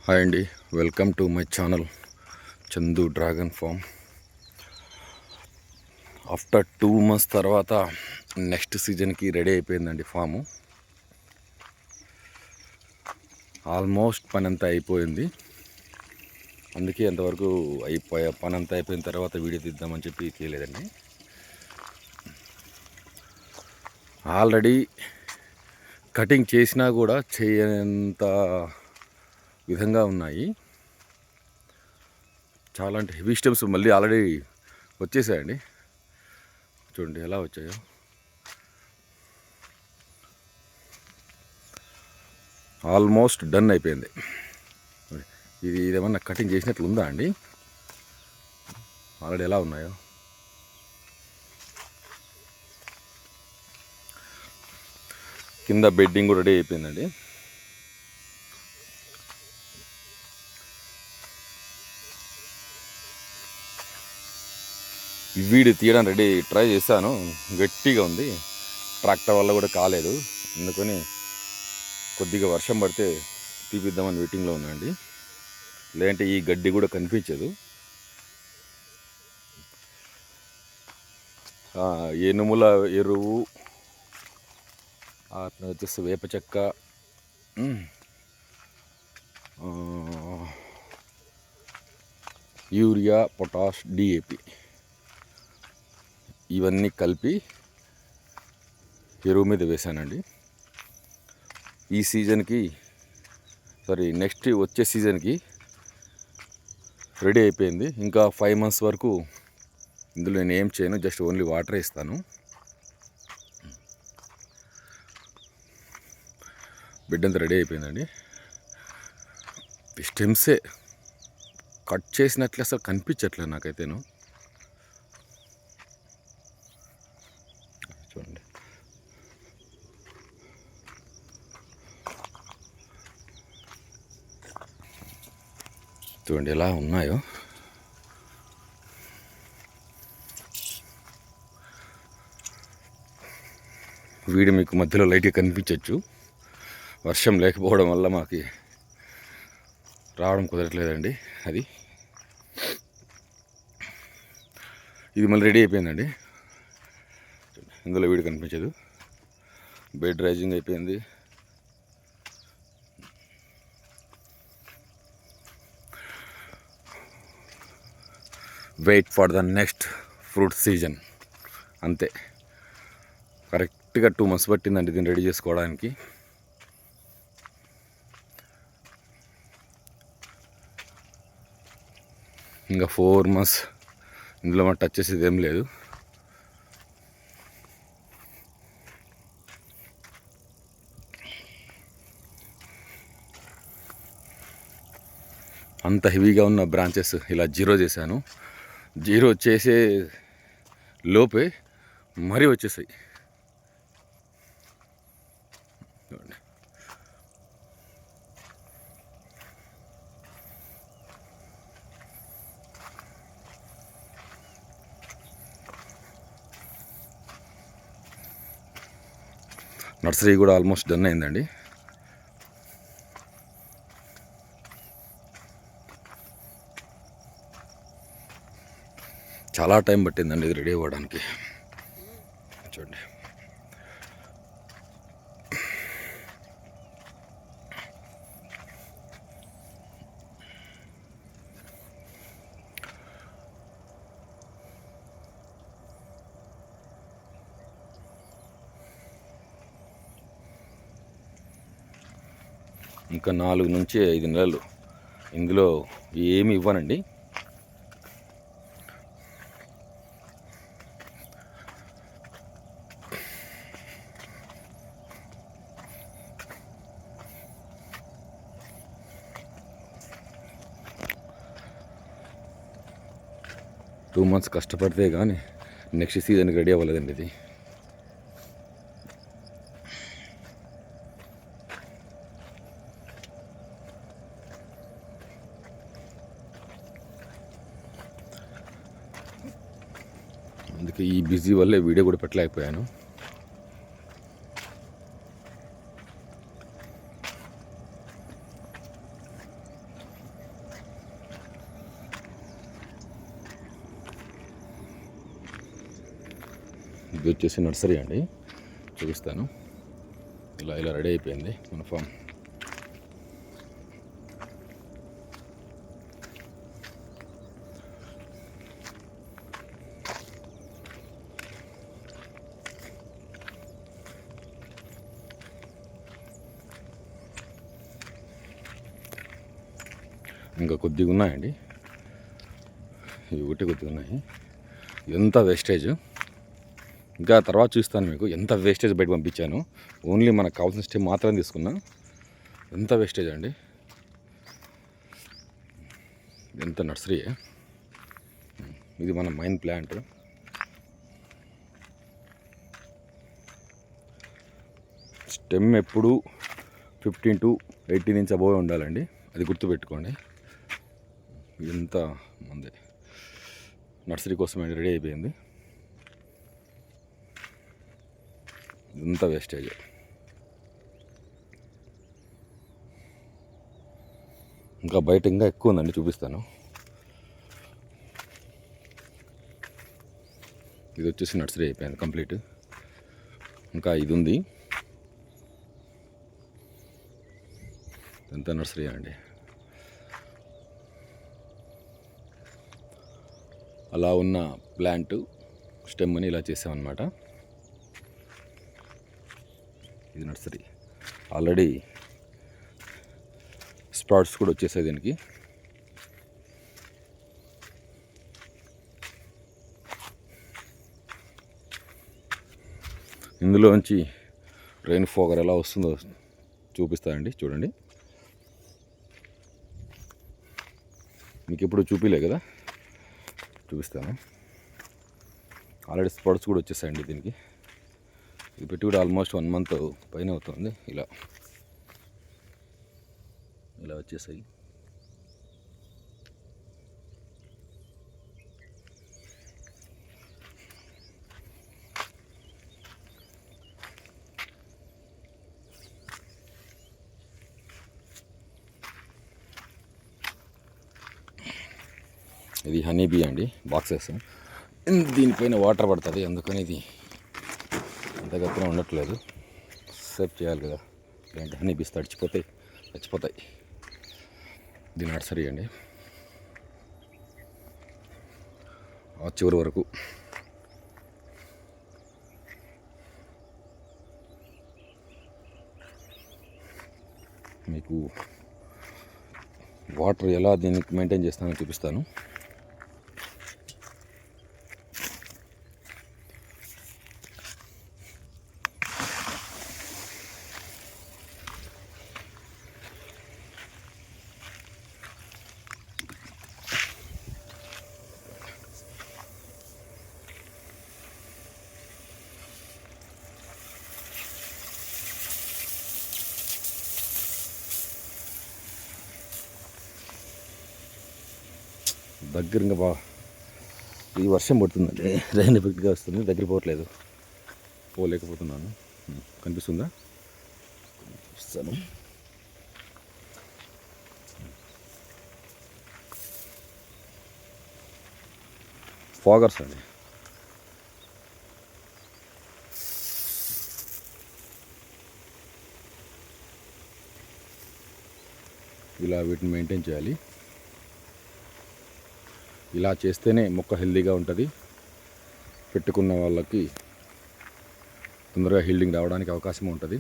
Hi అండి, welcome to my channel Chandu dragon farm. After 2 months తర్వాత next సీజన్కి ready అయిపోయిందండి ఫాము. ఆల్మోస్ట్ పని అంతా అయిపోయింది. అందుకే ఎంతవరకు పని అంతా అయిపోయిన తర్వాత వీడియో తీద్దామని చెప్పి తీయలేదండి. ఆల్రెడీ కటింగ్ చేసినా కూడా చేయనంత విధంగా ఉన్నాయి. చాలా అంటే హెవీ స్టెమ్స్ మళ్ళీ ఆల్రెడీ వచ్చేసాయండి. చూడండి ఎలా వచ్చాయో. ఆల్మోస్ట్ డన్ అయిపోయింది. ఇది ఏమన్నా కటింగ్ చేసినట్లు ఉందా అండి? ఆల్రెడీ ఎలా ఉన్నాయో. కింద బెడ్డింగ్ కూడా రెడీ అయిపోయిందండి. వీడియో తీయడానికి ట్రై చేశాను, గట్టిగా ఉంది. ట్రాక్టర్ వల్ల కూడా కాలేదు. అందుకని కొద్దిగా వర్షం పడితే తీపిద్దామని వెయిటింగ్లో ఉన్నాండి. లేదంటే ఈ గడ్డి కూడా కనిపించదు. ఎనుముల ఎరువు, వచ్చేసి వేప చెక్క, యూరియా, పొటాష్, డిఏపి ఇవన్నీ కలిపి ఎరువు మీద వేశానండి. ఈ సీజన్కి నెక్స్ట్ వచ్చే సీజన్కి రెడీ అయిపోయింది. ఇంకా 5 months వరకు ఇందులో నేను ఏం చేయను, జస్ట్ ఓన్లీ వాటర్ ఇస్తాను. బెడ్ అంతా రెడీ అయిపోయిందండి. స్టెమ్సే కట్ చేసినట్లే అసలు కనిపించట్లేదు నాకైతేను. చూడండి, చూడండి ఎలా ఉన్నాయో. వీడియో మీకు మధ్యలో లైట్గా కనిపించవచ్చు. వర్షం లేకపోవడం వల్ల మాకు రావడం కుదరట్లేదండి. ఇది మళ్ళీ రెడీ అయిపోయిందండి. ఇందులో వీడియో కనిపించదు. బెడ్ రైజింగ్ అయిపోయింది. Wait for the next fruit season. అంతే, కరెక్ట్గా 2 months పట్టిందండి దీన్ని రెడీ చేసుకోవడానికి. ఇంకా 4 months ఇందులో మనం టచ్ చేసేది ఏం లేదు. అంత హెవీగా ఉన్న బ్రాంచెస్ ఇలా జీరో చేశాను. జీరో చేసే లోపే మరీ వచ్చేసాయి. నర్సరీ కూడా ఆల్మోస్ట్ డన్ అయిందండి. చాలా టైం పట్టిందండి ఇది రెడీ అవ్వడానికి. చూడండి, ఇంకా 4 నుంచి 5 నెలలు ఇందులో ఏమి ఇవ్వనండి. టూ మంత్స్ కష్టపడితే కానీ నెక్స్ట్ సీజన్కి రెడీ అవ్వలేదండి ఇది. అందుకే ఈ బిజీ వల్లే వీడియో కూడా పెట్టలేకపోయాను. ఇది వచ్చేసి నర్సరీ అండి, చూపిస్తాను. ఇలా రెడీ అయిపోయింది మన ఫామ్. ఇంకా కొద్దిగా ఉన్నాయండి, ఇవి ఒకటి కొద్దిగా ఉన్నాయి. ఎంత వేస్టేజ్, ఇంకా తర్వాత చూస్తాను మీకు ఎంత వేస్టేజ్ బయట పంపించాను. ఓన్లీ మనకు కావాల్సిన స్టెమ్ మాత్రం తీసుకున్నా. ఎంత వేస్టేజ్ అండి, ఎంత నర్సరీ. ఇది మన మైన్ ప్లాంట్. స్టెమ్ ఎప్పుడు 15 to 18 ఇంచ్ అబోవ్ ఉండాలండి, అది గుర్తుపెట్టుకోండి. ఎంత మంది నర్సరీ కోసం రెడీ అయిపోయింది. ఇంత వేస్టేజ్. ఇంకా బయట ఇంకా ఎక్కువ ఉందండి, చూపిస్తాను. ఇది వచ్చేసి నర్సరీ అయిపోయింది కంప్లీట్. ఇంకా ఇది ఉంది, ఎంత నర్సరీ అండి. అలా ఉన్న ప్లాంట్ స్టెమ్ని ఇలా చేసామన్నమాట. ఇది నర్సరీ. ఆల్రెడీ స్ప్రౌట్స్ కూడా వచ్చేసాయి దీనికి. ఇందులోంచి రెయిన్ ఫోగర్ ఎలా వస్తుందో చూపిస్తానండి, చూడండి. మీకు ఎప్పుడు చూపిలే కదా, చూపిస్తాను. ఆల్రెడీ స్ప్రౌట్స్ కూడా వచ్చేసాయండి దీనికి. ఇది పెట్టి కూడా ఆల్మోస్ట్ 1 month పైన అవుతుంది. ఇలా వచ్చేసాయి. ఇది హనీ బీ అండి, బాక్సెస్. దీనిపైన వాటర్ పడుతుంది, అందుకని ఇది అంత గట్టిగా ఉండట్లేదు. సేవ్ చేయాలి కదా, లేదంటే హనీ బీస్ చచ్చిపోతాయి. ఇది నర్సరీ అండి, ఆ చివరి వరకు. మీకు వాటర్ ఎలా దీనికి మెయింటైన్ చేస్తానో చూపిస్తాను. దగ్గర ఇంకా ఈ వర్షం పడుతుందండి, రైన్ ఎఫెక్ట్గా వస్తుంది, దగ్గర పోలేకపోతున్నాను. కనిపిస్తుందా, చూస్తాను. ఫాగర్స్ అండి, ఇలా వీటిని మెయింటైన్ చేయాలి. ఇలా చేస్తేనే మొక్క హెల్తీగా ఉంటుంది. పెట్టుకున్న వాళ్ళకి తొందరగా హీల్డింగ్ రావడానికి అవకాశం ఉంటుంది.